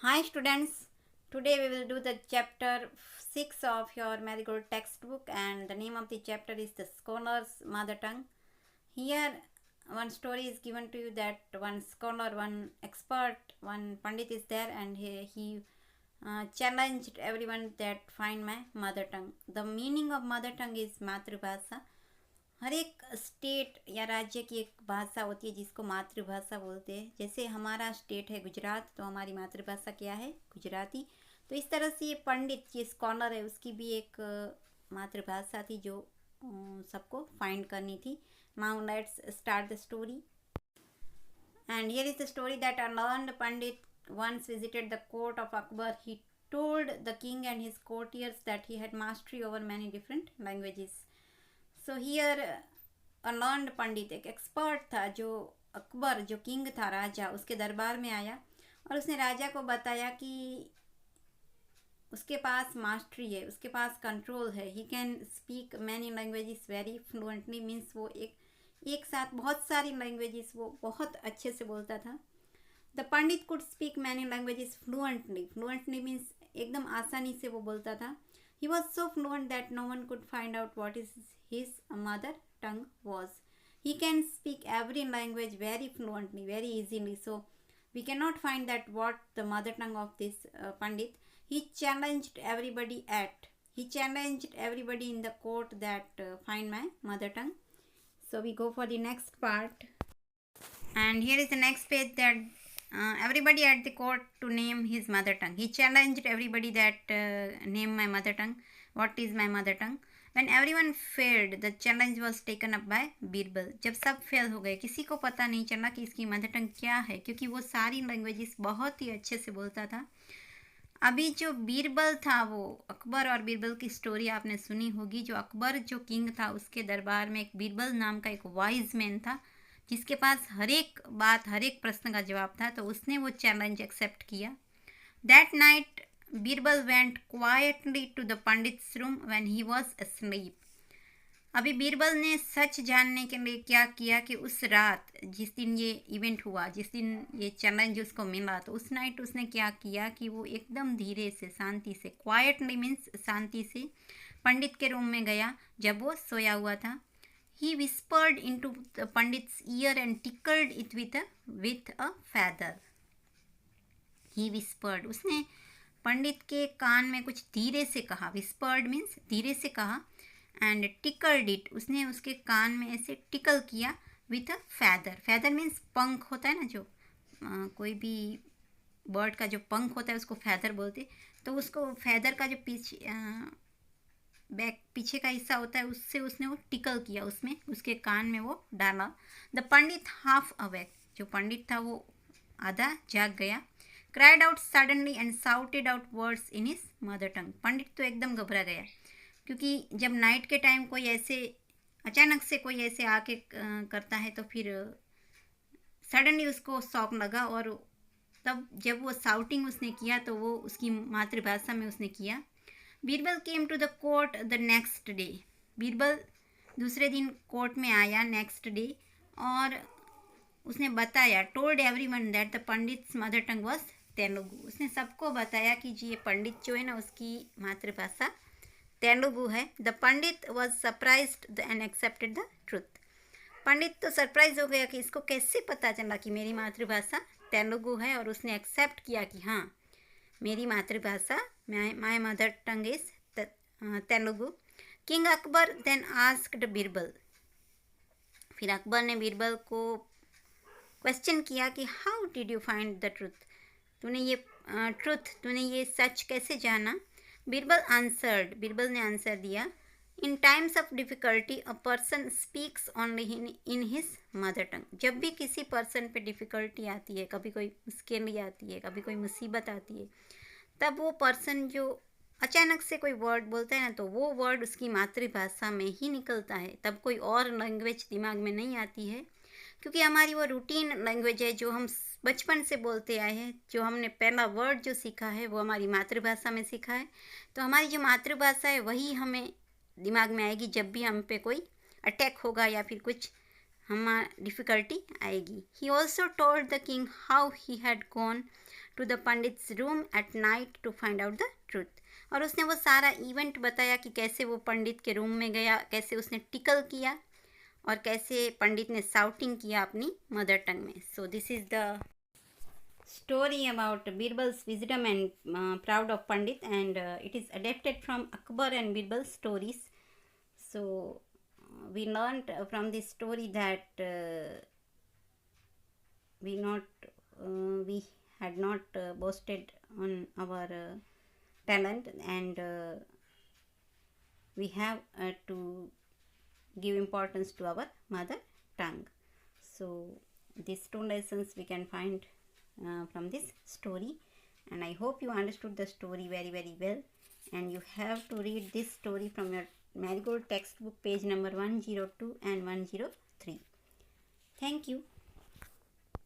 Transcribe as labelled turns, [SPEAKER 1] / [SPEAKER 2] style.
[SPEAKER 1] Hi students, today we will do the chapter 6 of your Marigold textbook, and the name of the chapter is The Scholar's Mother Tongue. Here one story is given to you that one scholar, one expert, one pandit is there, and he challenged everyone that find my mother tongue. The meaning of mother tongue is Matrubhasha. हर एक state या राज्य की एक भाषा होती है जिसको मातृभाषा बोलते हैं। जैसे हमारा स्टेट है गुजरात, तो हमारी मातृभाषा क्या है? गुजराती। तो इस तरह से ये पंडित, ये स्कॉलर है, उसकी भी एक मातृभाषा थी जो सबको फाइंड करनी थी। Now let's start the story. And here is the story that a learned Pandit once visited the court of Akbar. He told the king and his courtiers that he had mastery over many different languages. So here learned pandit, एक expert था, जो अकबर, जो king था, राजा, उसके दरबार में आया और उसने राजा को बताया कि उसके पास मास्टरी है, उसके पास कंट्रोल है। He can speak many languages very fluently, means वो एक साथ बहुत सारी लैंग्वेजेस वो बहुत अच्छे से बोलता था। The pandit could speak many languages fluently. Fluently means एकदम आसानी से वो बोलता था। He was so fluent that no one could find out what is his mother tongue was. He can speak every language very fluently, very easily. So we cannot find that what the mother tongue of this Pandit. He challenged everybody in the court that find my mother tongue. So we go for the next part. And here is the next page that everybody at the court to name his mother tongue. He challenged everybody that name my mother tongue. What is my mother tongue? When everyone failed, the challenge was taken up by Birbal. जब सब fail हो गए, किसी को पता नहीं चला कि इसकी मदर टंग क्या है, क्योंकि वो सारी लैंग्वेजेस बहुत ही अच्छे से बोलता था। अभी जो बीरबल था, वो अकबर और बीरबल की स्टोरी आपने सुनी होगी। जो अकबर, जो किंग था, उसके दरबार में एक बीरबल नाम का एक वाइज मैन था, जिसके पास हर एक बात, हर एक प्रश्न का जवाब था। तो उसने वो चैलेंज एक्सेप्ट किया। That night Birbal went quietly to the pandit's room when he was asleep. अभी बीरबल ने सच जानने के लिए क्या किया कि उस रात, जिस दिन ये इवेंट हुआ, जिस दिन ये चैलेंज उसको मिला, तो उस नाइट उसने क्या किया कि वो एकदम धीरे से, शांति से, क्वाइटली मीन्स शांति से, पंडित के रूम में गया जब वो सोया हुआ था। He whispered into the pandit's ear and tickled it with a feather. He whispered, उसने पंडित के कान में कुछ धीरे से कहा। whispered मीन्स धीरे से कहा। and tickled it, उसने उसके कान में ऐसे टिकल किया with a feather. feather means पंख होता है ना, जो कोई भी बर्ड का जो पंख होता है उसको feather बोलते। तो उसको feather का जो पीछे का हिस्सा होता है, उससे उसने वो टिकल किया, उसमें उसके कान में वो डाला। द पंडित हाफ अवेक, जो पंडित था वो आधा जाग गया। Cried out suddenly and shouted out words in his mother tongue. पंडित तो एकदम घबरा गया, क्योंकि जब नाइट के टाइम कोई ऐसे अचानक से कोई ऐसे आके करता है तो फिर सडनली उसको शॉक लगा, और तब जब वो साउटिंग उसने किया तो वो उसकी मातृभाषा में उसने किया। Birbal came to the court the next day. Birbal दूसरे दिन कोर्ट में आया, नेक्स्ट डे, और उसने बताया, told everyone that the pandits mother tongue was Telugu. उसने सबको बताया कि जी ये पंडित जो है ना, उसकी मातृभाषा तेलुगु है. The pandit was surprised and accepted the truth. पंडित तो सरप्राइज हो गया कि इसको कैसे पता चला कि मेरी मातृभाषा तेलुगु है, और उसने एक्सेप्ट किया कि हाँ, मेरी मातृभाषा, my mother tongue is Telugu. King Akbar then asked Birbal. फिर अकबर ने बीरबल को क्वेश्चन किया कि how did you find the truth. तूने ये सच कैसे जाना. बीरबल आंसर्ड. बीरबल ने आंसर दिया, in times of difficulty a person speaks only in his mother tongue. जब भी किसी पर्सन पे डिफ़िकल्टी आती है, कभी कोई मुश्किल आती है, कभी कोई मुसीबत आती है, तब वो पर्सन जो अचानक से कोई वर्ड बोलता है ना, तो वो वर्ड उसकी मातृभाषा में ही निकलता है. तब कोई और लैंग्वेज दिमाग में नहीं आती है, क्योंकि हमारी वो रूटीन लैंग्वेज है जो हम बचपन से बोलते आए हैं. जो हमने पहला वर्ड जो सीखा है वो हमारी मातृभाषा में सीखा है. तो हमारी जो मातृभाषा है वही हमें दिमाग में आएगी जब भी हम पे कोई अटैक होगा या फिर कुछ हमारा डिफ़िकल्टी आएगी. He also told the king how he had gone to the pandit's room at night to find out the truth. और उसने वो सारा इवेंट बताया कि कैसे वो पंडित के रूम में गया, कैसे उसने टिकल किया और कैसे पंडित ने साउटिंग किया अपनी मदर टंग में. So this is the story about Birbal's wisdom and proud of Pandit, and it is adapted from Akbar and Birbal's stories. So we learned from this story that we had not boasted on our talent, and we have to give importance to our mother tongue. So these two lessons we can find from this story, and I hope you understood the story very well, and you have to read this story from your Marigold textbook, page number 102 and 103. Thank you.